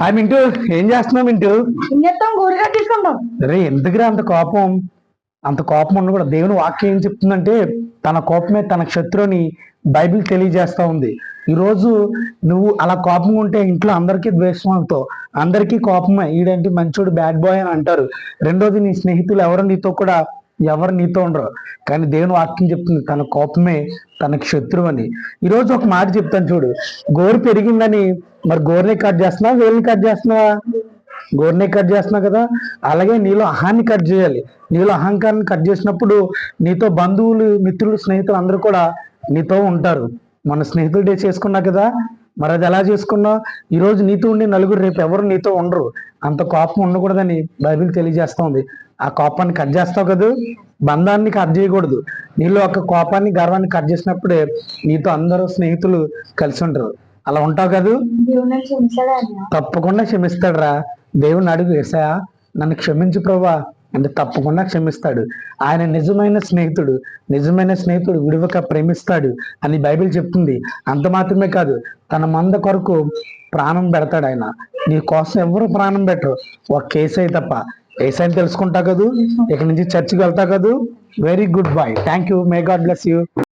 Hi Mintu, ఏం చేస్తున్నావు మింటూ? ఏం చేస్తాం? గోరుగా తీసుకుంటాం. రే ఎందుకురా అంత కోపం? అంత కోపం ఉండకూడదు. దేవుని వాక్యం ఏం చెప్తుందంటే తన కోపమే తన శత్రువుని బైబిల్ తెలియజేస్తా ఉంది. ఈరోజు నువ్వు అలా కోపం ఉంటే ఇంట్లో అందరికీ ద్వేషం అవుతావు, అందరికీ కోపమే. ఈడంటే మంచోడు, బ్యాడ్ బాయ్ అని అంటారు. రెండోది, నీ స్నేహితులు ఎవరు నీతో ఉండరు. కానీ దేవుని వాక్యం చెప్తుంది తన కోపమే తనకు శత్రువు అని. ఈరోజు ఒక మాట చెప్తాను చూడు. గోరు పెరిగిందని మరి గోరుని కట్ చేస్తున్నావా, వేలుని కట్ చేస్తున్నావా? గోరుని కట్ చేస్తున్నావు కదా. అలాగే నీలో అహాన్ని కట్ చేయాలి. నీలో అహంకారాన్ని కట్ చేసినప్పుడు నీతో బంధువులు, మిత్రులు, స్నేహితులు అందరూ కూడా నీతో ఉంటారు. మన స్నేహితుల డే చేసుకున్నా కదా, మరి అది ఎలా చేసుకున్నావు? ఈరోజు నీతో ఉండే నలుగురు రేపు ఎవరు నీతో ఉండరు. అంత కోపం ఉండకూడదని బైబిల్ తెలియజేస్తుంది. ఆ కోపాన్ని కట్ చేస్తావు కదా, బంధాన్ని కట్ చేయకూడదు. నీలో ఒక కోపాన్ని, గర్వాన్ని కట్ చేసినప్పుడే నీతో అందరూ స్నేహితులు కలిసి ఉంటారు. అలా ఉంటావు కదా. తప్పకుండా క్షమిస్తాడు రా. దేవుని అడుగు, యేసయ్యా నన్ను క్షమించు ప్రభువా అంటే తప్పకుండా క్షమిస్తాడు. ఆయన నిజమైన స్నేహితుడు విడువక ప్రేమిస్తాడు అని బైబిల్ చెప్తుంది. అంత మాత్రమే కాదు, తన మంద కొరకు ప్రాణం పెడతాడు ఆయన. నీ కోసం ఎవరు ప్రాణం పెట్టరు, ఒక కేసై తప్ప. ఏసైని తెలుసుకుంటా కదూ, ఇక నుంచి చర్చికి వెళ్తా కదూ. Very good boy. Thank you. May God bless you.